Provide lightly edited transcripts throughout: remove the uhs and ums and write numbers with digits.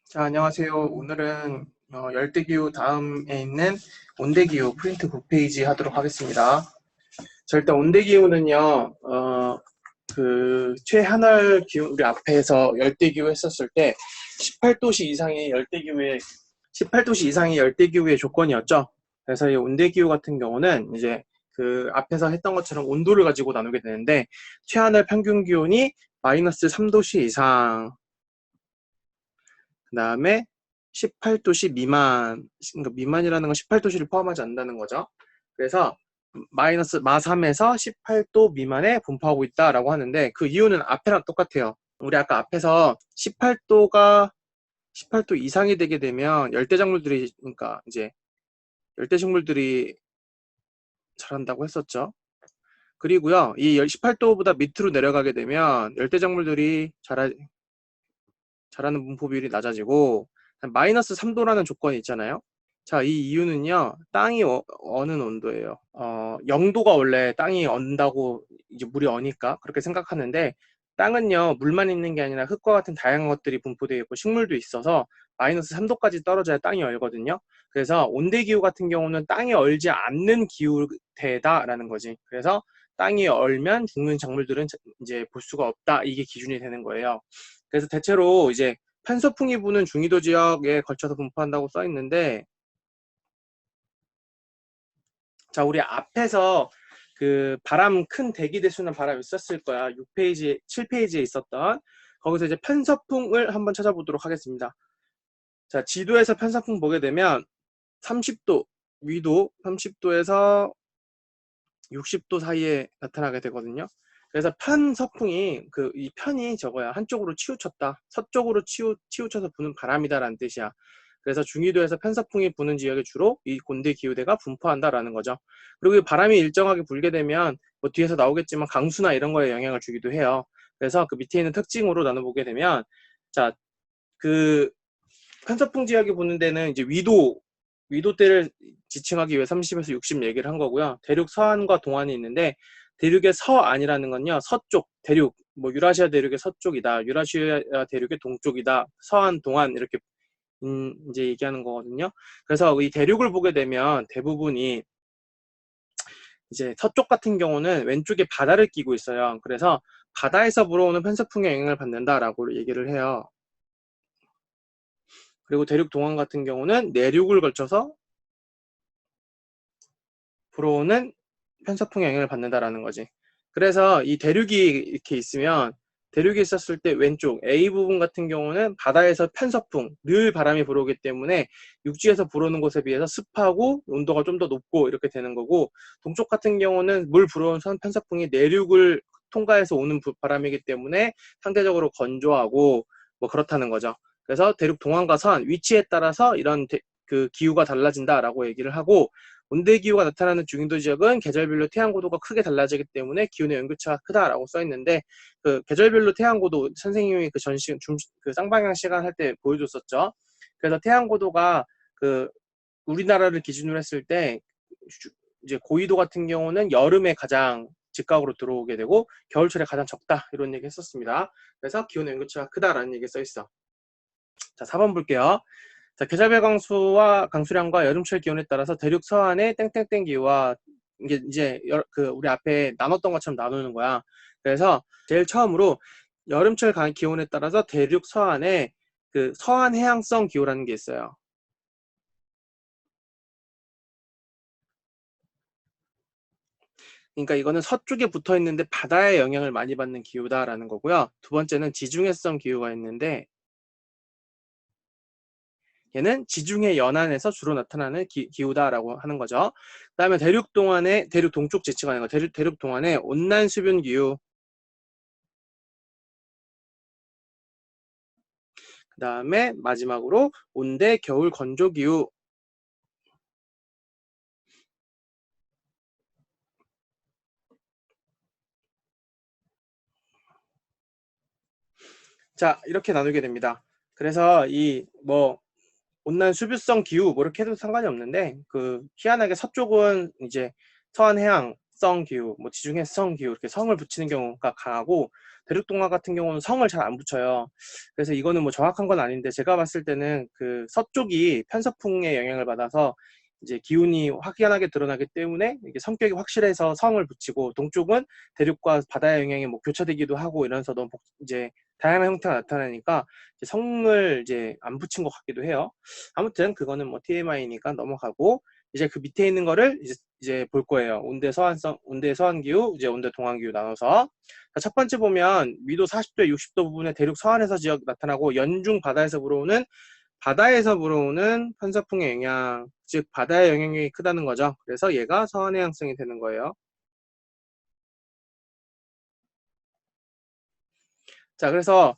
자, 안녕하세요. 오늘은 열대기후 다음에 있는 온대기후 프린트 9페이지 하도록 하겠습니다. 자, 일단 온대기후는요, 최하늘 기후, 우리 앞에서 열대기후 했었을 때 18도씨 이상의 열대기후의 18도씨 이상의 열대기후의 조건이었죠. 그래서 이 온대기후 같은 경우는 이제 그 앞에서 했던 것처럼 온도를 가지고 나누게 되는데 최하늘 평균 기온이 마이너스 3도씨 이상, 그 다음에 18도씨 미만, 그러니까 미만이라는 건 18도씨를 포함하지 않는다는 거죠. 그래서 마이너스 마3에서 18도 미만에 분포하고 있다라고 하는데 그 이유는 앞에랑 똑같아요. 우리 아까 앞에서 18도 이상이 되게 되면 열대작물들이, 그러니까 이제 열대식물들이 자란다고 했었죠. 그리고요, 이 18도보다 밑으로 내려가게 되면 열대작물들이 자라는 분포 비율이 낮아지고 마이너스 3도라는 조건이 있잖아요. 자, 이 이유는요, 땅이 어는 온도예요. 0도가 원래 땅이 언다고 이제 물이 어니까 그렇게 생각하는데 땅은요, 물만 있는 게 아니라 흙과 같은 다양한 것들이 분포되어 있고 식물도 있어서 마이너스 3도까지 떨어져야 땅이 얼거든요. 그래서 온대기후 같은 경우는 땅이 얼지 않는 기후대다라는 거지. 그래서 땅이 얼면 죽는 작물들은 이제 볼 수가 없다. 이게 기준이 되는 거예요. 그래서 대체로 이제 편서풍이 부는 중위도 지역에 걸쳐서 분포한다고 써 있는데, 자, 우리 앞에서 그 바람 큰 대기대수는 바람이 있었을 거야. 6페이지, 7페이지에 있었던. 거기서 이제 편서풍을 한번 찾아보도록 하겠습니다. 자, 지도에서 편서풍 보게 되면 30도, 위도 30도에서 60도 사이에 나타나게 되거든요. 그래서 편서풍이 이 편이 저거야. 한쪽으로 치우쳤다. 서쪽으로 치우쳐서 부는 바람이다라는 뜻이야. 그래서 중위도에서 편서풍이 부는 지역에 주로 이 곤대 기후대가 분포한다라는 거죠. 그리고 이 바람이 일정하게 불게 되면 뭐 뒤에서 나오겠지만 강수나 이런 거에 영향을 주기도 해요. 그래서 그 밑에 있는 특징으로 나눠보게 되면 자, 그 편서풍 지역이 부는 데는 이제 위도대를 지칭하기 위해 30에서 60 얘기를 한 거고요. 대륙 서안과 동안이 있는데 대륙의 서안이라는 건요. 서쪽, 대륙, 뭐 유라시아 대륙의 서쪽이다. 유라시아 대륙의 동쪽이다. 서안, 동안 이렇게 이제 얘기하는 거거든요. 그래서 이 대륙을 보게 되면 대부분이 이제 서쪽 같은 경우는 왼쪽에 바다를 끼고 있어요. 그래서 바다에서 불어오는 편서풍의 영향을 받는다라고 얘기를 해요. 그리고 대륙 동안 같은 경우는 내륙을 걸쳐서 불어오는 편서풍의 영향을 받는다라는 거지. 그래서 이 대륙이 이렇게 있으면 대륙이 있었을 때 왼쪽 A 부분 같은 경우는 바다에서 편서풍, 늘 바람이 불어오기 때문에 육지에서 불어오는 곳에 비해서 습하고 온도가 좀 더 높고 이렇게 되는 거고, 동쪽 같은 경우는 물 불어오는 편서풍이 내륙을 통과해서 오는 바람이기 때문에 상대적으로 건조하고 뭐 그렇다는 거죠. 그래서 대륙 동안과 서안 위치에 따라서 이런 그 기후가 달라진다라고 얘기를 하고, 온대기후가 나타나는 중위도 지역은 계절별로 태양고도가 크게 달라지기 때문에 기온의 연교차가 크다라고 써 있는데, 그 계절별로 태양고도 선생님이 그 쌍방향 시간 할 때 보여줬었죠. 그래서 태양고도가 그 우리나라를 기준으로 했을 때 이제 고緯도 같은 경우는 여름에 가장 직각으로 들어오게 되고 겨울철에 가장 적다, 이런 얘기 했었습니다. 그래서 기온의 연교차가 크다라는 얘기 써 있어. 자, 4번 볼게요. 자, 계절별 강수량과 여름철 기온에 따라서 대륙 서안의 땡땡땡 기후와 이게 이제 우리 앞에 나눴던 것처럼 나누는 거야. 그래서 제일 처음으로 여름철 기온에 따라서 대륙 서안에 그 서안 해양성 기후라는 게 있어요. 그러니까 이거는 서쪽에 붙어 있는데 바다의 영향을 많이 받는 기후다라는 거고요. 두 번째는 지중해성 기후가 있는데 얘는 지중해 연안에서 주로 나타나는 기후다라고 하는 거죠. 그 다음에 대륙 동쪽 지칭하는 거, 대륙 동안의 온난 수분 기후, 그 다음에 마지막으로 온대 겨울 건조 기후. 자, 이렇게 나누게 됩니다. 그래서 이 뭐 온난 수뷰성 기후 뭐 이렇게 해도 상관이 없는데, 그 희한하게 서쪽은 이제 서안 해양성 기후, 뭐 지중해성 기후 이렇게 성을 붙이는 경우가 강하고, 대륙동화 같은 경우는 성을 잘 안 붙여요. 그래서 이거는 뭐 정확한 건 아닌데 제가 봤을 때는 그 서쪽이 편서풍의 영향을 받아서 이제 기운이 확연하게 드러나기 때문에 이게 성격이 확실해서 성을 붙이고, 동쪽은 대륙과 바다의 영향이 뭐 교차되기도 하고 이러면서 너무 이제 다양한 형태가 나타나니까 이제 성을 이제 안 붙인 것 같기도 해요. 아무튼 그거는 뭐 TMI니까 넘어가고, 이제 그 밑에 있는 거를 이제 볼 거예요. 온대 서안성, 온대 서안기후, 이제 온대 동안기후 나눠서. 첫 번째 보면 위도 40도, 60도 부분의 대륙 서안에서 지역 나타나고, 연중 바다에서 불어오는 편서풍의 영향, 즉 바다의 영향력이 크다는 거죠. 그래서 얘가 서안 해양성이 되는 거예요. 자, 그래서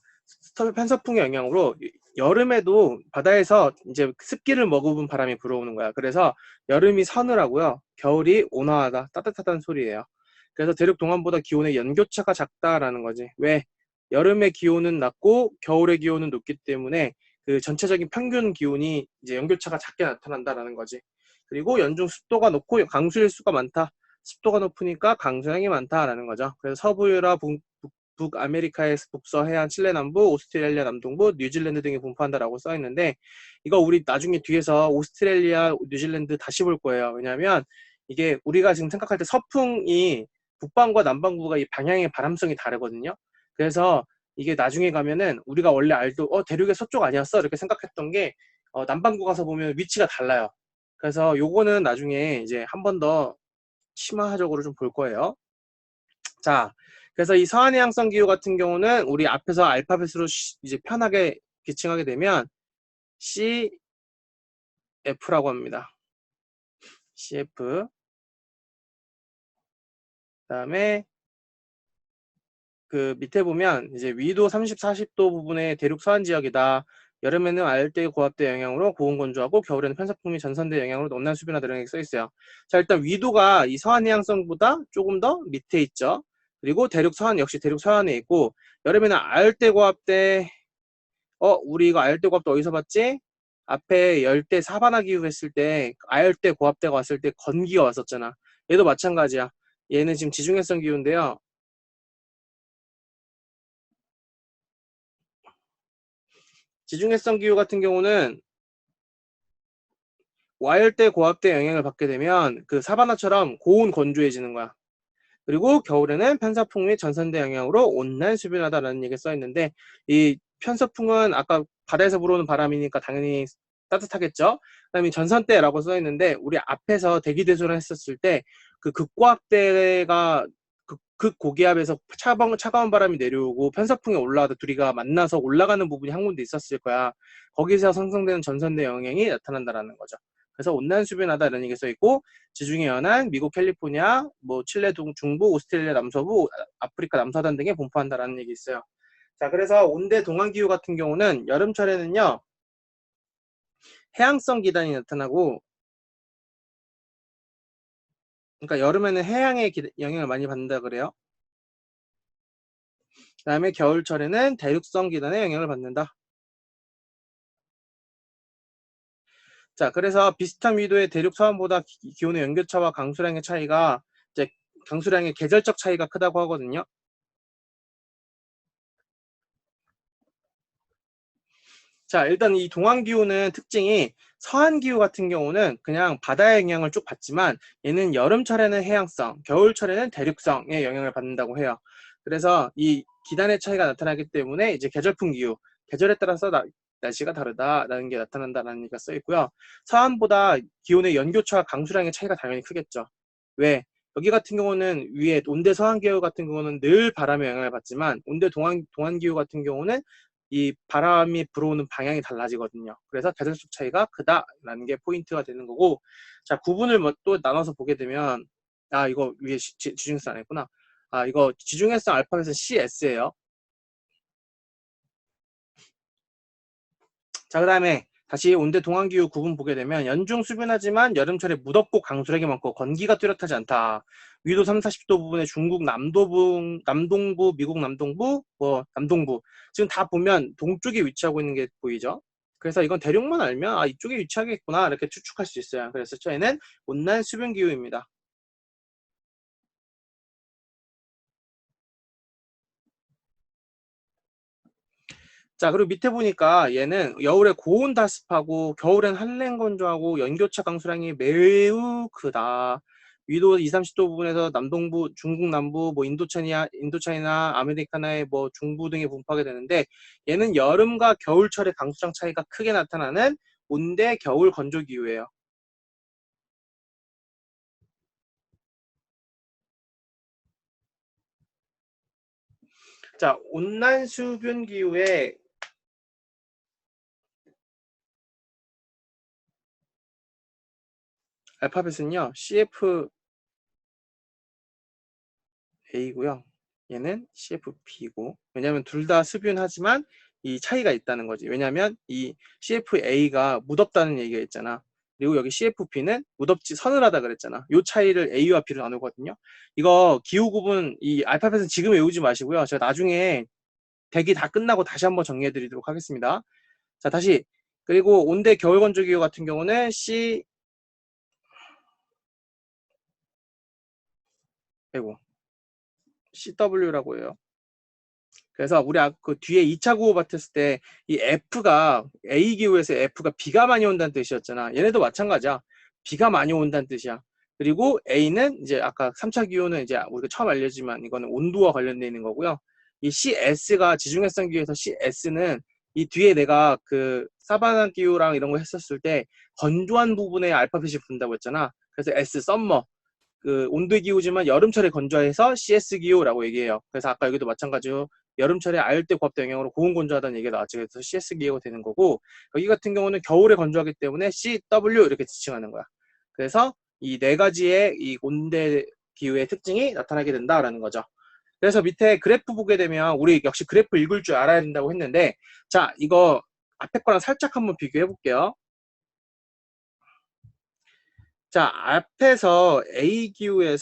편서풍의 영향으로 여름에도 바다에서 이제 습기를 머금은 바람이 불어오는 거야. 그래서 여름이 서늘하고요, 겨울이 온화하다, 따뜻하다는 소리예요. 그래서 대륙 동안보다 기온의 연교차가 작다라는 거지. 왜? 여름의 기온은 낮고 겨울의 기온은 높기 때문에 그 전체적인 평균 기온이 이제 연교차가 작게 나타난다라는 거지. 그리고 연중 습도가 높고 강수일수가 많다. 습도가 높으니까 강수량이 많다라는 거죠. 그래서 서부 유럽, 북아메리카의 북서해안, 칠레 남부, 오스트레일리아 남동부, 뉴질랜드 등에 분포한다라고 써 있는데, 이거 우리 나중에 뒤에서 오스트레일리아, 뉴질랜드 다시 볼 거예요. 왜냐하면 이게 우리가 지금 생각할 때 서풍이 북반구와 남반구가 이 방향의 바람성이 다르거든요. 그래서 이게 나중에 가면은 우리가 원래 알도 대륙의 서쪽 아니었어 이렇게 생각했던 게 남반구 가서 보면 위치가 달라요. 그래서 요거는 나중에 이제 한 번 더 심화적으로 좀 볼 거예요. 자, 그래서 이 서안해양성 기후 같은 경우는 우리 앞에서 알파벳으로 이제 편하게 기칭하게 되면 CF라고 합니다. CF. 그다음에 그 밑에 보면 이제 위도 30, 40도 부분의 대륙 서안 지역이다. 여름에는 아열대 고압대 영향으로 고온 건조하고, 겨울에는 편서풍이 전선대 영향으로 온난 수변화 이렇게 써 있어요. 자, 일단 위도가 이 서안 해양성보다 조금 더 밑에 있죠. 그리고 대륙 서안 역시 대륙 서안에 있고, 여름에는 아열대 고압대. 우리 이거 아열대 고압대 어디서 봤지? 앞에 열대 사바나 기후 했을 때 아열대 고압대가 왔을 때 건기가 왔었잖아. 얘도 마찬가지야. 얘는 지금 지중해성 기후인데요. 지중해성 기후 같은 경우는 와열대 고압대 영향을 받게 되면 그 사바나처럼 고온 건조해지는 거야. 그리고 겨울에는 편서풍 및 전선대 영향으로 온난 수변하다라는 얘기가 써 있는데, 이 편서풍은 아까 바다에서 불어오는 바람이니까 당연히 따뜻하겠죠. 그다음에 전선대라고 써 있는데, 우리 앞에서 대기대조를 했었을 때 그 극고압대가 극고기압에서 차가운 바람이 내려오고 편서풍이 올라와도 둘이가 만나서 올라가는 부분이 한 군데 있었을 거야. 거기서 생성되는 전선대 영향이 나타난다라는 거죠. 그래서 온난 수변하다 이런 얘기 써 있고, 지중해 연안, 미국 캘리포니아, 뭐 칠레 중부, 오스트레일리아 남서부, 아프리카 남서단 등에 분포한다라는 얘기 있어요. 자, 그래서 온대 동안 기후 같은 경우는 여름철에는요, 해양성 기단이 나타나고, 그러니까 여름에는 해양의 영향을 많이 받는다 그래요. 그 다음에 겨울철에는 대륙성 기단의 영향을 받는다. 자, 그래서 비슷한 위도의 대륙 서안보다 기온의 연교차와 강수량의 차이가 이제 강수량의 계절적 차이가 크다고 하거든요. 자, 일단 이 동안기후는 특징이, 서안기후 같은 경우는 그냥 바다의 영향을 쭉 받지만 얘는 여름철에는 해양성, 겨울철에는 대륙성의 영향을 받는다고 해요. 그래서 이 기단의 차이가 나타나기 때문에 이제 계절풍 기후, 계절에 따라서 날씨가 다르다라는 게 나타난다는 얘기가 써 있고요. 서안보다 기온의 연교차와 강수량의 차이가 당연히 크겠죠. 왜? 여기 같은 경우는 위에 온대 서안기후 같은 경우는 늘 바람의 영향을 받지만, 온대 동안기후 같은 경우는 이 바람이 불어오는 방향이 달라지거든요. 그래서 계절적 차이가 크다라는 게 포인트가 되는 거고, 자, 구분을 뭐 또 나눠서 보게 되면, 이거 위에 지중해성 안 했구나. 이거 지중해성 알파벳은 CS예요. 자, 그 다음에 다시 온대 동안기후 구분 보게 되면, 연중 수변하지만 여름철에 무덥고 강수량이 많고 건기가 뚜렷하지 않다. 위도 3, 40도 부분의 중국 남동부, 미국 남동부, 뭐 남동부, 지금 다 보면 동쪽에 위치하고 있는 게 보이죠. 그래서 이건 대륙만 알면 이쪽에 위치하겠구나 이렇게 추측할 수 있어요. 그래서 저희는 온난 수변 기후입니다. 자, 그리고 밑에 보니까 얘는 겨울에 고온 다습하고 겨울엔 한랭 건조하고 연교차 강수량이 매우 크다. 위도 2, 30도 부분에서 남동부, 중국 남부, 뭐 인도차이나 아메리카나의 뭐 중부 등에 분포하게 되는데 얘는 여름과 겨울철의 강수량 차이가 크게 나타나는 온대 겨울 건조 기후예요. 자, 온난 수분 기후의 알파벳은요, CFA고요. 얘는 CFB고. 왜냐면 둘 다 수분하지만 이 차이가 있다는 거지. 왜냐면 이 CFA가 무덥다는 얘기가 있잖아. 그리고 여기 CFB는 무덥지 서늘하다 그랬잖아. 요 차이를 A와 B로 나누거든요. 이거 기후 구분 이 알파벳은 지금 외우지 마시고요. 제가 나중에 대기 다 끝나고 다시 한번 정리해 드리도록 하겠습니다. 자, 다시. 그리고 온대 겨울 건조 기후 같은 경우는 CW라고 해요. 그래서 우리 그 뒤에 2차 구호 받았을 때 이 F가 A 기후에서 F가 비가 많이 온다는 뜻이었잖아. 얘네도 마찬가지야. 비가 많이 온다는 뜻이야. 그리고 A는 이제 아까 3차 기후는 이제 우리가 처음 알려지만 이거는 온도와 관련되어 있는 거고요. 이 CS가 지중해성 기후에서 CS는 이 뒤에 내가 그 사바나 기후랑 이런 거 했었을 때 건조한 부분에 알파벳이 붙는다고 했잖아. 그래서 S 썸머 그 온도 기후지만 여름철에 건조해서 CS 기후라고 얘기해요. 그래서 아까 여기도 마찬가지로 여름철에 아열대 고압대 영향으로 고온 건조하다는 얘기가 나왔죠. 그래서 CS 기후가 되는 거고 여기 같은 경우는 겨울에 건조하기 때문에 CW 이렇게 지칭하는 거야. 그래서 이 네 가지의 이 온대 기후의 특징이 나타나게 된다라는 거죠. 그래서 밑에 그래프 보게 되면 우리 역시 그래프 읽을 줄 알아야 된다고 했는데 자 이거 앞에 거랑 살짝 한번 비교해 볼게요. 자 앞에서 A 기온은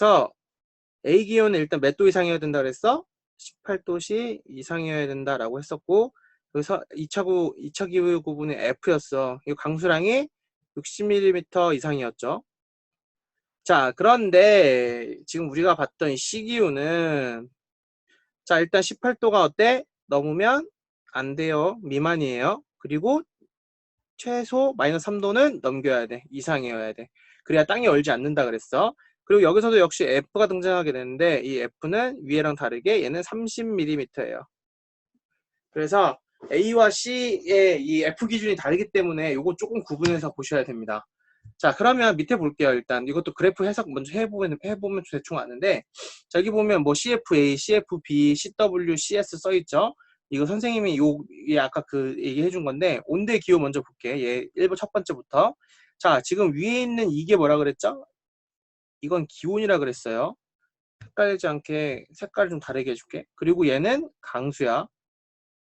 일단 몇 도 이상이어야 된다 그랬어? 18도씨 이상이어야 된다라고 했었고 그래서 2차 기후 구분이 F였어. 이 강수량이 60mm 이상이었죠. 자, 그런데 지금 우리가 봤던 이 C 기후는 자, 일단 18도가 어때? 넘으면 안 돼요. 미만이에요. 그리고 최소 마이너스 3도는 넘겨야 돼. 이상이어야 돼. 그래야 땅이 얼지 않는다 그랬어. 그리고 여기서도 역시 F가 등장하게 되는데 이 F는 위에랑 다르게 얘는 30mm예요. 그래서 A와 C의 이 F 기준이 다르기 때문에 이거 조금 구분해서 보셔야 됩니다. 자, 그러면 밑에 볼게요. 일단 이것도 그래프 해석 먼저 해보면 대충 아는데 자, 여기 보면 뭐 CFA, CFB, CW, CS 써있죠. 이거 선생님이 이 아까 그 얘기해 준 건데 온대 기호 먼저 볼게. 얘 1번 첫 번째부터. 자, 지금 위에 있는 이게 뭐라 그랬죠? 이건 기온이라 그랬어요. 헷갈리지 않게 색깔을 좀 다르게 해줄게. 그리고 얘는 강수야.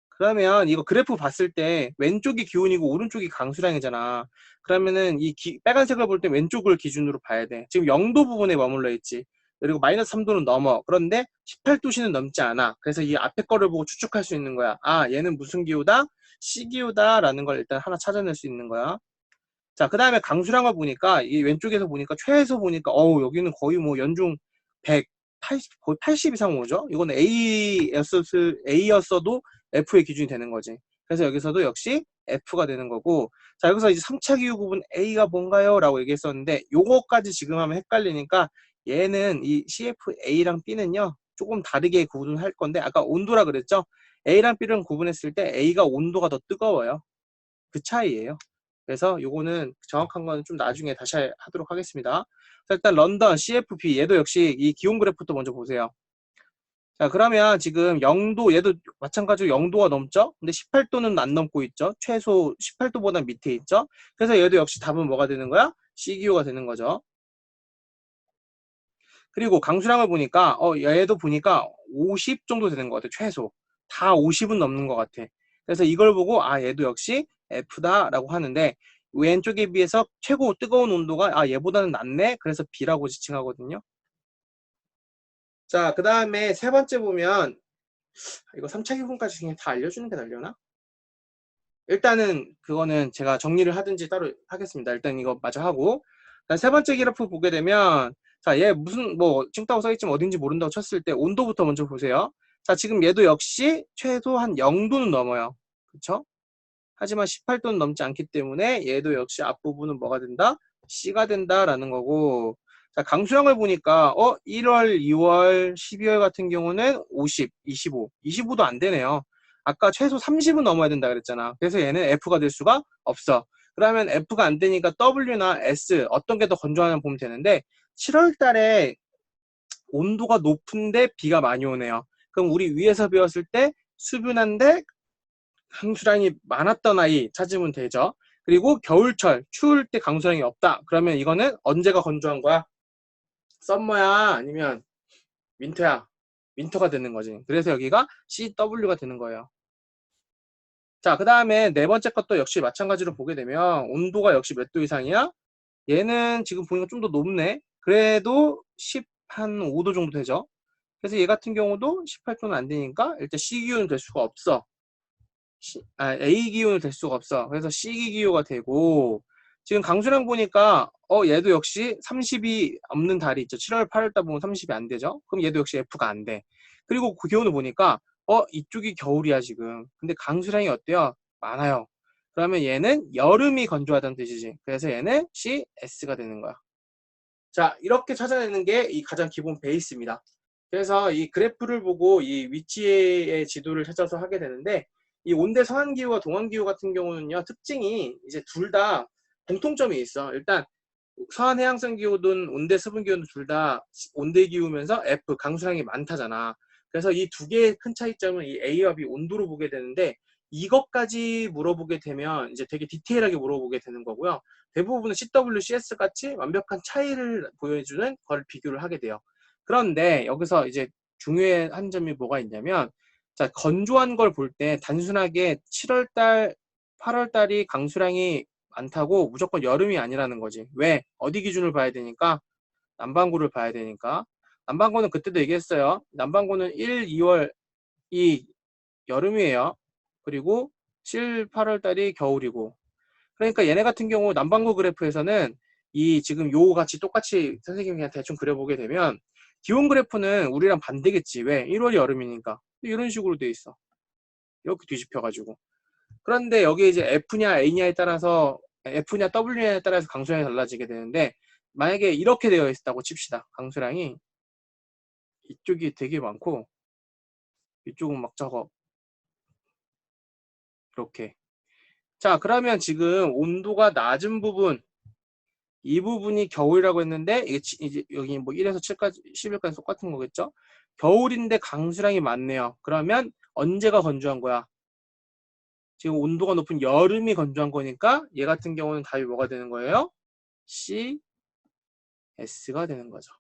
그러면 이거 그래프 봤을 때 왼쪽이 기온이고 오른쪽이 강수량이잖아. 그러면은 이 빨간색을 볼 때 왼쪽을 기준으로 봐야 돼. 지금 0도 부분에 머물러 있지. 그리고 마이너스 3도는 넘어. 그런데 18도씨는 넘지 않아. 그래서 이 앞에 거를 보고 추측할 수 있는 거야. 아, 얘는 무슨 기후다? C 기후다라는 걸 일단 하나 찾아낼 수 있는 거야. 자, 그 다음에 강수량을 보니까 이 왼쪽에서 보니까 최소 보니까 여기는 거의 뭐 연중 100, 80, 거의 80 이상 오죠? 이건 A였어도 F의 기준이 되는 거지. 그래서 여기서도 역시 F가 되는 거고 자, 여기서 이제 3차 기후 구분 A가 뭔가요? 라고 얘기했었는데 요거까지 지금 하면 헷갈리니까 얘는 이 CFA랑 B는요 조금 다르게 구분할 건데 아까 온도라 그랬죠? A랑 B랑 구분했을 때 A가 온도가 더 뜨거워요. 그 차이예요. 그래서 요거는 정확한 거는 좀 나중에 다시 하도록 하겠습니다. 자, 일단 런던 CFP 얘도 역시 이 기온 그래프도 먼저 보세요. 자, 그러면 지금 0도 얘도 마찬가지로 0도가 넘죠? 근데 18도는 안 넘고 있죠? 최소 18도보다 밑에 있죠? 그래서 얘도 역시 답은 뭐가 되는 거야? C기후가 되는 거죠. 그리고 강수량을 보니까 얘도 보니까 50 정도 되는 것 같아. 최소. 다 50은 넘는 것 같아. 그래서 이걸 보고 얘도 역시 F다라고 하는데 왼쪽에 비해서 최고 뜨거운 온도가 얘보다는 낮네. 그래서 B라고 지칭하거든요. 자, 그 다음에 세 번째 보면 이거 3차 기분까지 그냥 다 알려주는 게 나려나? 일단은 그거는 제가 정리를 하든지 따로 하겠습니다. 일단 이거 마저 하고 세 번째 그래프 보게 되면 자, 얘 무슨 뭐 칭따오 써있지만 어딘지 모른다고 쳤을 때 온도부터 먼저 보세요. 자, 지금 얘도 역시 최소 한 0도는 넘어요. 그쵸? 하지만 18도는 넘지 않기 때문에 얘도 역시 앞부분은 뭐가 된다? C가 된다라는 거고. 자, 강수량을 보니까 1월, 2월, 12월 같은 경우는 50, 25, 25도 안 되네요. 아까 최소 30은 넘어야 된다 그랬잖아. 그래서 얘는 F가 될 수가 없어. 그러면 F가 안 되니까 W나 S 어떤 게 더 건조하냐 보면 되는데 7월 달에 온도가 높은데 비가 많이 오네요. 그럼 우리 위에서 배웠을 때 수분한데 강수량이 많았던 아이 찾으면 되죠. 그리고 겨울철 추울 때 강수량이 없다. 그러면 이거는 언제가 건조한 거야? 썸머야 아니면 윈터야? 윈터가 되는 거지. 그래서 여기가 CW가 되는 거예요. 자, 그 다음에 네 번째 것도 역시 마찬가지로 보게 되면 온도가 역시 몇 도 이상이야? 얘는 지금 보니까 좀 더 높네. 그래도 15도 정도 되죠. 그래서 얘 같은 경우도 18도는 안 되니까 일단 C기온은 될 수가 없어. A기온은 될 수가 없어. 그래서 C기기호가 되고 지금 강수량 보니까 얘도 역시 30이 없는 달이 있죠. 7월, 8월 달 보면 30이 안 되죠. 그럼 얘도 역시 F가 안 돼. 그리고 그 기온을 보니까 이쪽이 겨울이야 지금. 근데 강수량이 어때요? 많아요. 그러면 얘는 여름이 건조하다는 뜻이지. 그래서 얘는 CS가 되는 거야. 자, 이렇게 찾아내는 게 이 가장 기본 베이스입니다. 그래서 이 그래프를 보고 이 위치의 지도를 찾아서 하게 되는데 이 온대 서한기후와 동한기후 같은 경우는요, 특징이 이제 둘 다 공통점이 있어. 일단 서한 해양성 기후든 온대 수분 기후든 둘 다 온대 기후면서 F 강수량이 많다잖아. 그래서 이 두 개의 큰 차이점은 이 A와 B 온도로 보게 되는데 이것까지 물어보게 되면 이제 되게 디테일하게 물어보게 되는 거고요. 대부분은 CW, CS 같이 완벽한 차이를 보여주는 걸 비교를 하게 돼요. 그런데 여기서 이제 중요한 점이 뭐가 있냐면 자, 건조한 걸 볼 때 단순하게 7월달, 8월달이 강수량이 많다고 무조건 여름이 아니라는 거지. 왜? 어디 기준을 봐야 되니까? 남반구를 봐야 되니까. 남반구는 그때도 얘기했어요. 남반구는 1, 2월이 여름이에요. 그리고 7, 8월달이 겨울이고. 그러니까 얘네 같은 경우 남반구 그래프에서는 이 지금 요 같이 똑같이 선생님이 그냥 대충 그려보게 되면 기온 그래프는 우리랑 반대겠지. 왜? 1월이 여름이니까. 이런 식으로 돼 있어. 이렇게 뒤집혀가지고. 그런데 여기 이제 F냐 A냐에 따라서 F냐 W냐에 따라서 강수량이 달라지게 되는데 만약에 이렇게 되어 있다고 칩시다. 강수량이 이쪽이 되게 많고 이쪽은 막 적어. 이렇게. 자, 그러면 지금 온도가 낮은 부분 이 부분이 겨울이라고 했는데 이게 이제 여기 뭐 1에서 7까지 10일까지 똑같은 거겠죠? 겨울인데 강수량이 많네요. 그러면 언제가 건조한 거야? 지금 온도가 높은 여름이 건조한 거니까 얘 같은 경우는 답이 뭐가 되는 거예요? C, S가 되는 거죠.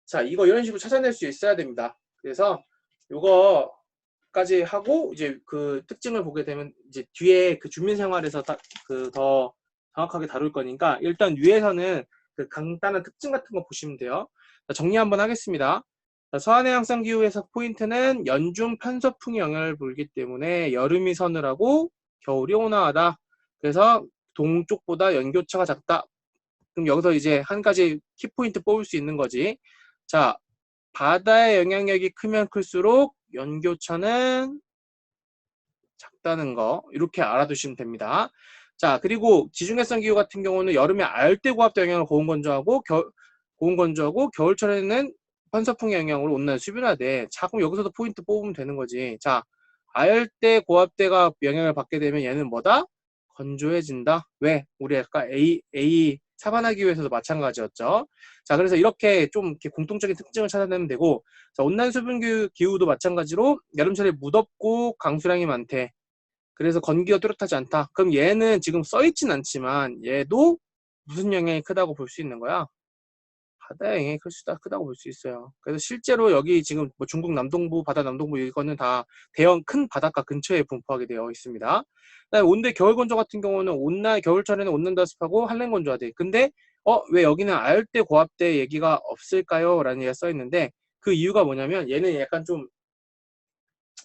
자, 이거 이런 식으로 찾아낼 수 있어야 됩니다. 그래서 요거까지 하고 이제 그 특징을 보게 되면 이제 뒤에 그 주민 생활에서 그 더 정확하게 다룰 거니까 일단 위에서는 그 간단한 특징 같은 거 보시면 돼요. 자, 정리 한번 하겠습니다. 자, 서한해양성 기후에서 포인트는 연중 편서풍이 영향을 불기 때문에 여름이 서늘하고 겨울이 온화하다. 그래서 동쪽보다 연교차가 작다. 그럼 여기서 이제 한 가지 키포인트 뽑을 수 있는 거지. 자, 바다의 영향력이 크면 클수록 연교차는 작다는 거 이렇게 알아두시면 됩니다. 자, 그리고 지중해성 기후 같은 경우는 여름에 아열대 고압대 영향을 고온건조하고 겨울철에는 편서풍의 영향으로 온난화 수변화돼. 자, 그럼 여기서도 포인트 뽑으면 되는 거지. 자, 아열대 고압대가 영향을 받게 되면 얘는 뭐다? 건조해진다. 왜? 우리 아까 A 사바나 기후에서도 마찬가지였죠. 자, 그래서 이렇게 좀 이렇게 공통적인 특징을 찾아내면 되고, 자, 온난 수분 기후도 마찬가지로 여름철에 무덥고 강수량이 많대. 그래서 건기가 뚜렷하지 않다. 그럼 얘는 지금 써있진 않지만 얘도 무슨 영향이 크다고 볼 수 있는 거야? 바다의 영향이 크다고 볼 수 있어요. 그래서 실제로 여기 지금 뭐 중국 남동부, 바다 남동부 이거는 다 대형 큰 바닷가 근처에 분포하게 되어 있습니다. 그다음에 온대 겨울 건조 같은 경우는 겨울철에는 온난다습하고 한랭 건조하대. 근데 왜 여기는 아열대 고압대 얘기가 없을까요? 라는 얘기가 써 있는데 그 이유가 뭐냐면 얘는 약간 좀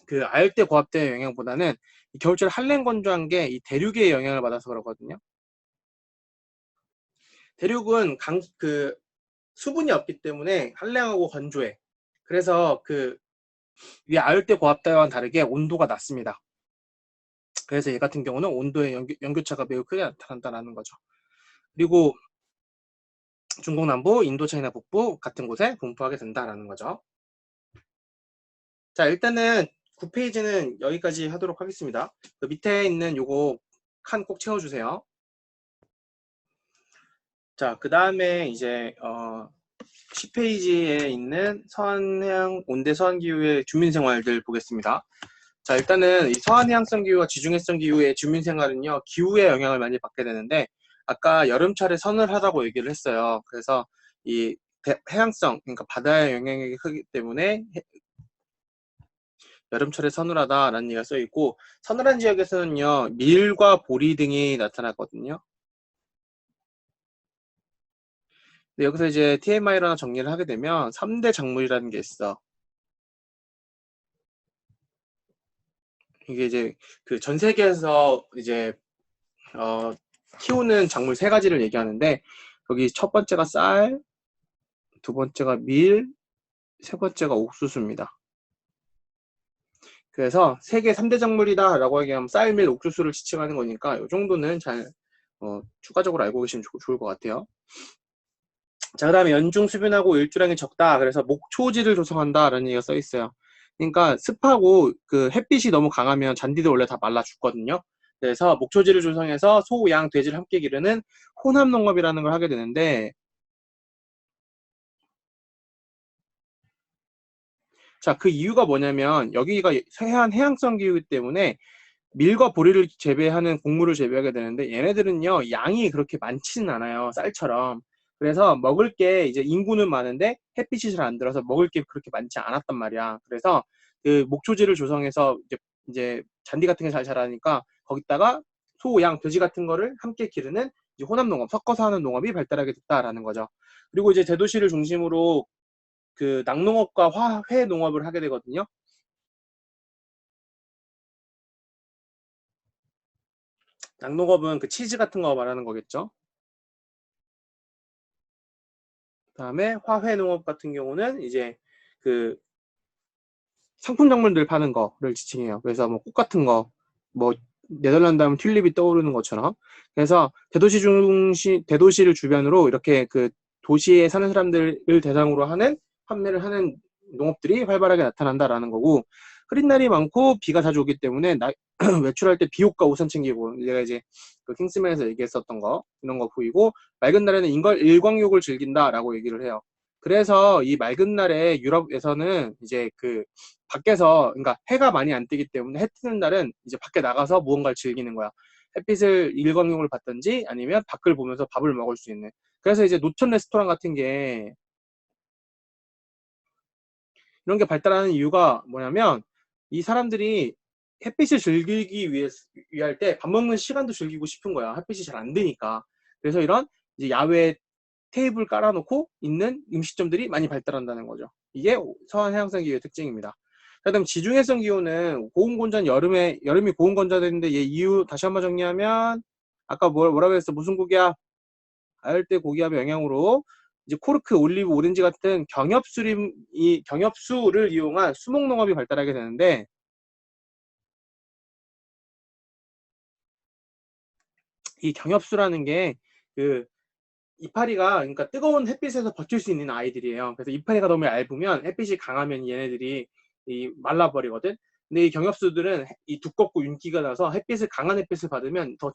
그 아열대 고압대 영향보다는 겨울철 한랭 건조한 게 이 대륙의 영향을 받아서 그러거든요. 대륙은 수분이 없기 때문에 한랭하고 건조해. 그래서 그 위 아열대 고압대와는 다르게 온도가 낮습니다. 그래서 얘 같은 경우는 온도의 연교차가 매우 크게 나타난다는 거죠. 그리고 중국 남부, 인도 차이나 북부 같은 곳에 분포하게 된다라는 거죠. 자, 일단은 9페이지는 여기까지 하도록 하겠습니다. 그 밑에 있는 요거 칸 꼭 채워주세요. 자, 그 다음에 이제 10페이지에 있는 서한해양 온대 서한기후의 주민생활들 보겠습니다. 자, 일단은 이 서한해양성 기후와 지중해성 기후의 주민생활은요, 기후의 영향을 많이 받게 되는데, 아까 여름철에 서늘하다고 얘기를 했어요. 그래서 이 해양성, 그러니까 바다의 영향력이 크기 때문에 여름철에 서늘하다라는 얘기가 써 있고, 서늘한 지역에서는요, 밀과 보리 등이 나타나거든요. 근데 여기서 이제 TMI로 하나 정리를 하게 되면 3대 작물이라는 게 있어. 이게 이제 그 전 세계에서 이제 키우는 작물 3가지를 얘기하는데, 여기 첫 번째가 쌀, 두 번째가 밀, 세 번째가 옥수수입니다. 그래서 세계 3대 작물이다 라고 얘기하면 쌀, 밀, 옥수수를 지칭하는 거니까 이 정도는 잘 추가적으로 알고 계시면 좋을 것 같아요. 자, 그 다음에 연중 수분하고 일조량이 적다. 그래서 목초지를 조성한다 라는 얘기가 써 있어요. 그러니까 습하고 그 햇빛이 너무 강하면 잔디들 원래 다 말라 죽거든요. 그래서 목초지를 조성해서 소, 양, 돼지를 함께 기르는 혼합 농업이라는 걸 하게 되는데, 자, 그 이유가 뭐냐면 여기가 해안성 기후이기 때문에 밀과 보리를 재배하는 곡물을 재배하게 되는데, 얘네들은요 양이 그렇게 많지는 않아요, 쌀처럼. 그래서 먹을 게 이제 인구는 많은데 햇빛이 잘 안 들어서 먹을 게 그렇게 많지 않았단 말이야. 그래서 그 목초지를 조성해서 이제 잔디 같은 게 잘 자라니까 거기다가 소, 양, 돼지 같은 거를 함께 기르는 이제 혼합 농업, 섞어서 하는 농업이 발달하게 됐다라는 거죠. 그리고 이제 대도시를 중심으로 그 낙농업과 화훼 농업을 하게 되거든요. 낙농업은 그 치즈 같은 거 말하는 거겠죠. 그다음에 화훼 농업 같은 경우는 이제 그 상품 작물들 파는 거를 지칭해요. 그래서 뭐 꽃 같은 거, 뭐 네덜란드 하면 튤립이 떠오르는 것처럼. 그래서 대도시를 주변으로 이렇게 그 도시에 사는 사람들을 대상으로 하는 판매를 하는 농업들이 활발하게 나타난다라는 거고, 흐린 날이 많고 비가 자주 오기 때문에 외출할 때 비옷과 우산 챙기고, 내가 이제 그 킹스맨에서 얘기했었던 거 이런 거 보이고, 맑은 날에는 일광욕을 즐긴다라고 얘기를 해요. 그래서 이 맑은 날에 유럽에서는 이제 그 밖에서, 그러니까 해가 많이 안 뜨기 때문에 해 뜨는 날은 이제 밖에 나가서 무언가를 즐기는 거야. 햇빛을 일광욕을 받든지 아니면 밖을 보면서 밥을 먹을 수 있는. 그래서 이제 노천 레스토랑 같은 게 이런 게 발달하는 이유가 뭐냐면, 이 사람들이 햇빛을 즐기기 위할 때 밥 먹는 시간도 즐기고 싶은 거야. 햇빛이 잘 안 드니까. 그래서 이런 이제 야외 테이블 깔아놓고 있는 음식점들이 많이 발달한다는 거죠. 이게 서한 해양성 기후의 특징입니다. 그다음 지중해성 기후는 고온건조한 여름이 고온건조되는데, 얘 이유 다시 한번 정리하면, 아까 뭐라고 했어? 무슨 고기야? 가열대 고기압의 영향으로 이제 코르크, 올리브, 오렌지 같은 경엽수를 이용한 수목 농업이 발달하게 되는데, 이 경엽수라는 게 그 이파리가, 그러니까 뜨거운 햇빛에서 버틸 수 있는 아이들이에요. 그래서 이파리가 너무 얇으면, 햇빛이 강하면 얘네들이 말라버리거든. 근데 이 경엽수들은 이 두껍고 윤기가 나서 강한 햇빛을 받으면 더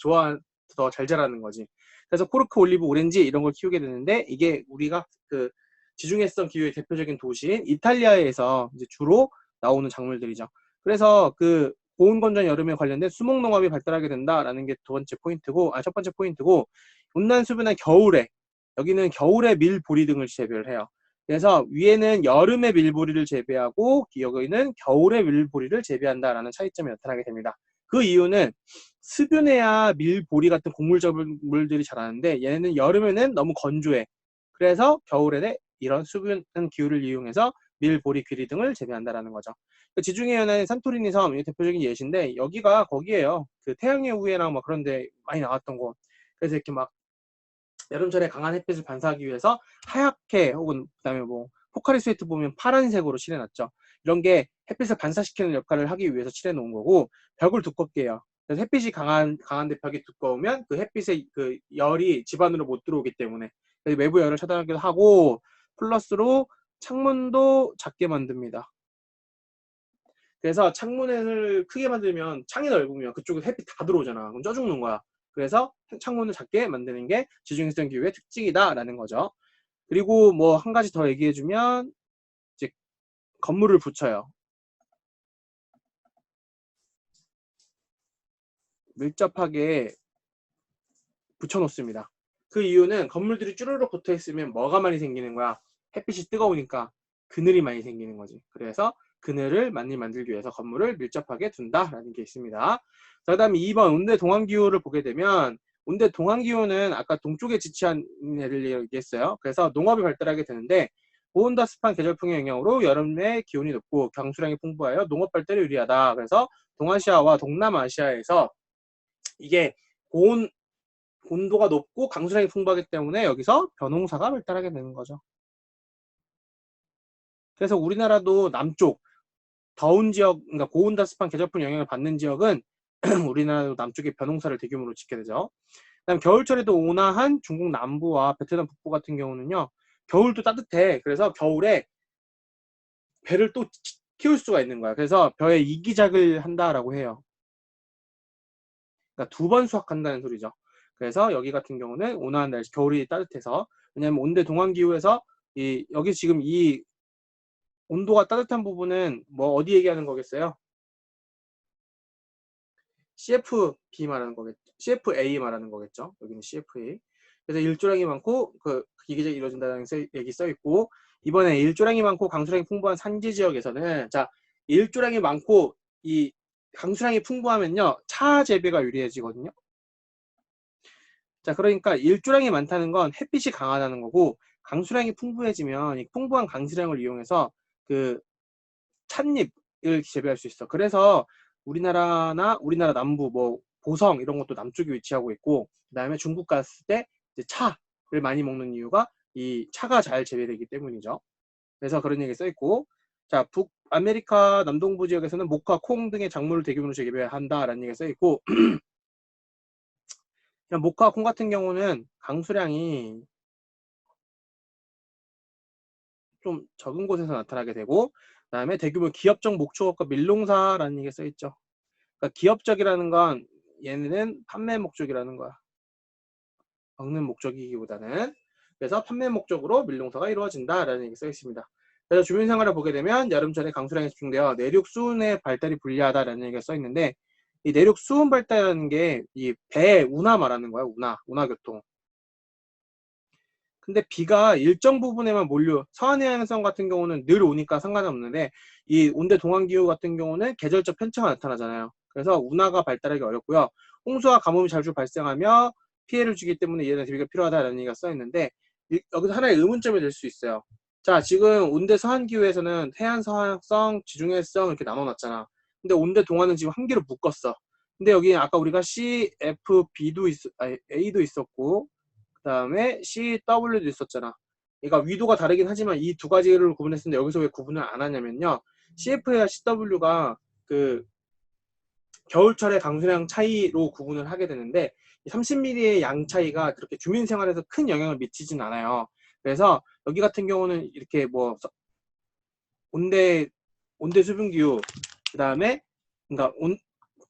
잘 자라는 거지. 그래서 코르크, 올리브, 오렌지 이런 걸 키우게 되는데, 이게 우리가 그 지중해성 기후의 대표적인 도시인 이탈리아에서 이제 주로 나오는 작물들이죠. 그래서 그 고온건조한 여름에 관련된 수목농업이 발달하게 된다라는 게 첫 번째 포인트고, 온난수변한 겨울에, 여기는 겨울에 밀보리 등을 재배를 해요. 그래서 위에는 여름에 밀보리를 재배하고 여기는 겨울에 밀보리를 재배한다라는 차이점이 나타나게 됩니다. 그 이유는 습윤해야 밀보리 같은 곡물들이 자라는데, 얘네는 여름에는 너무 건조해. 그래서 겨울에는 이런 수분한 기후를 이용해서 밀보리, 귀리 등을 재배한다라는 거죠. 지중해 연안의 산토리니 섬, 이 대표적인 예시인데, 여기가 거기에요. 그 태양의 후예랑 막 그런 데 많이 나왔던 곳. 그래서 이렇게 막 여름철에 강한 햇빛을 반사하기 위해서 하얗게, 혹은 그다음에 뭐 포카리 스웨트 보면 파란색으로 칠해놨죠. 이런 게 햇빛을 반사시키는 역할을 하기 위해서 칠해놓은 거고, 벽을 두껍게 해요. 그래서 햇빛이 강한 대벽이 두꺼우면 그 햇빛의 그 열이 집 안으로 못 들어오기 때문에 외부 열을 차단하기도 하고, 플러스로 창문도 작게 만듭니다. 그래서 창문을 크게 만들면 창이 넓으면 그쪽에 햇빛 다 들어오잖아. 그럼 쪄 죽는 거야. 그래서 창문을 작게 만드는 게 지중해성 기후의 특징이다라는 거죠. 그리고 뭐 한 가지 더 얘기해주면 이제 건물을 붙여요. 밀접하게 붙여놓습니다. 그 이유는 건물들이 쭈르륵 붙어 있으면 뭐가 많이 생기는 거야? 햇빛이 뜨거우니까 그늘이 많이 생기는 거지. 그래서 그늘을 많이 만들기 위해서 건물을 밀접하게 둔다라는 게 있습니다. 자, 그다음에 2번 온대 동안 기후를 보게 되면, 온대 동안 기후는 아까 동쪽에 지치한 애를 얘기했어요. 그래서 농업이 발달하게 되는데, 고온다습한 계절풍의 영향으로 여름에 기온이 높고 강수량이 풍부하여 농업 발달에 유리하다. 그래서 동아시아와 동남아시아에서 이게 고온 온도가 높고 강수량이 풍부하기 때문에 여기서 벼농사가 발달하게 되는 거죠. 그래서 우리나라도 남쪽 더운 지역, 그러니까 고온다습한 계절풍 영향을 받는 지역은 우리나라도 남쪽에 벼농사를 대규모로 짓게 되죠. 그다음 겨울철에도 온화한 중국 남부와 베트남 북부 같은 경우는요, 겨울도 따뜻해. 그래서 겨울에 배를 또 키울 수가 있는 거야. 그래서 벼에 이기작을 한다라고 해요. 그러니까 2번 수확한다는 소리죠. 그래서 여기 같은 경우는 온화한 날씨, 겨울이 따뜻해서, 왜냐하면 온대 동안 기후에서 여기 지금 이 온도가 따뜻한 부분은 뭐 어디 얘기하는 거겠어요? CFB 말하는 거겠죠. CFA 말하는 거겠죠. 여기는 CFA. 그래서 일조량이 많고 그 기계적이 이루어진다는 얘기 써 있고, 이번에 일조량이 많고 강수량이 풍부한 산지 지역에서는, 자, 일조량이 많고 이 강수량이 풍부하면요, 차 재배가 유리해지거든요. 자, 그러니까 일조량이 많다는 건 햇빛이 강하다는 거고, 강수량이 풍부해지면 이 풍부한 강수량을 이용해서 그 찻잎을 재배할 수 있어. 그래서 우리나라 남부 뭐 보성 이런 것도 남쪽에 위치하고 있고, 그다음에 중국 갔을 때 이제 차를 많이 먹는 이유가 이 차가 잘 재배되기 때문이죠. 그래서 그런 얘기 써 있고, 자, 북아메리카 남동부 지역에서는 모카, 콩 등의 작물을 대규모로 재배한다라는 얘기가 써 있고, 모카, 콩 같은 경우는 강수량이 좀 적은 곳에서 나타나게 되고, 그다음에 대규모 기업적 목축업과 밀농사라는 얘기가 써 있죠. 그러니까 기업적이라는 건 얘네는 판매 목적이라는 거야. 먹는 목적이기보다는. 그래서 판매 목적으로 밀농사가 이루어진다라는 얘기 써 있습니다. 그래서 주민 생활을 보게 되면 여름철에 강수량이 집중되어 내륙 수온의 발달이 불리하다라는 얘기가 써 있는데, 이 내륙 수온 발달이라는 게 이 배 운하 말하는 거야. 운하 교통. 근데 비가 일정 부분에만 몰려, 서해안해안성 같은 경우는 늘 오니까 상관이 없는데, 이 온대 동안기후 같은 경우는 계절적 편차가 나타나잖아요. 그래서 운하가 발달하기 어렵고요. 홍수와 가뭄이 자주 발생하며 피해를 주기 때문에 이에 대한 대비가 필요하다는 얘기가 써 있는데, 여기서 하나의 의문점이 될 수 있어요. 자, 지금 온대 서한기후에서는 해안 서해성, 지중해성 이렇게 나눠놨잖아. 근데 온대 동안은 지금 한 개로 묶었어. 근데 여기 아까 우리가 CFB도 A도 있었고, 그 다음에 CW도 있었잖아. 그러니까 위도가 다르긴 하지만 이 두 가지를 구분했는데 여기서 왜 구분을 안 하냐면요, CF와 CW가 그 겨울철의 강수량 차이로 구분을 하게 되는데, 30mm의 양 차이가 그렇게 주민 생활에서 큰 영향을 미치진 않아요. 그래서 여기 같은 경우는 이렇게 뭐 온대 수분 기후, 그 다음에 그러니까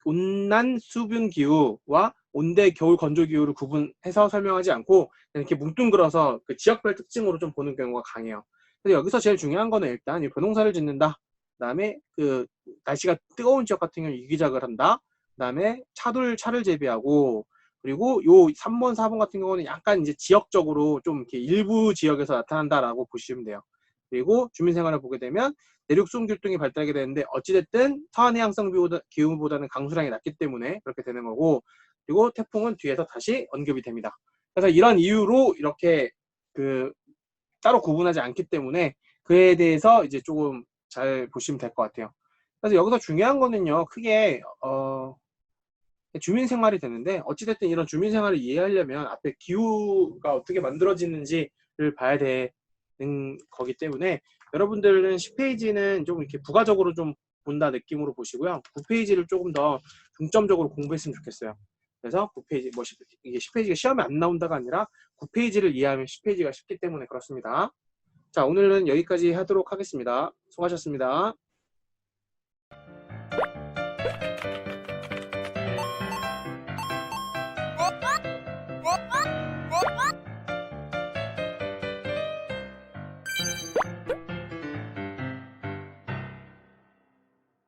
온난 수분 기후와 온대 겨울 건조 기후를 구분해서 설명하지 않고 이렇게 뭉뚱그려서 그 지역별 특징으로 좀 보는 경우가 강해요. 그래서 여기서 제일 중요한 거는 일단 이 벼농사를 짓는다. 그다음에 그 날씨가 뜨거운 지역 같은 경우 유기작을 한다. 그다음에 차를 재배하고, 그리고 요 3번, 4번 같은 경우는 약간 이제 지역적으로 좀 이렇게 일부 지역에서 나타난다라고 보시면 돼요. 그리고 주민 생활을 보게 되면 내륙 수온 교통이 발달하게 되는데, 어찌됐든 서해안해양성 기후보다는 강수량이 낮기 때문에 그렇게 되는 거고, 그리고 태풍은 뒤에서 다시 언급이 됩니다. 그래서 이런 이유로 이렇게 그 따로 구분하지 않기 때문에 그에 대해서 이제 조금 잘 보시면 될 것 같아요. 그래서 여기서 중요한 거는요, 크게 주민 생활이 되는데, 어찌됐든 이런 주민 생활을 이해하려면 앞에 기후가 어떻게 만들어지는지를 봐야 되는 거기 때문에, 여러분들은 10페이지는 좀 이렇게 부가적으로 좀 본다 느낌으로 보시고요. 9페이지를 조금 더 중점적으로 공부했으면 좋겠어요. 그래서 9페이지, 이게 10페이지가 시험에 안 나온다가 아니라 9페이지를 이해하면 10페이지가 쉽기 때문에 그렇습니다. 자, 오늘은 여기까지 하도록 하겠습니다. 수고하셨습니다.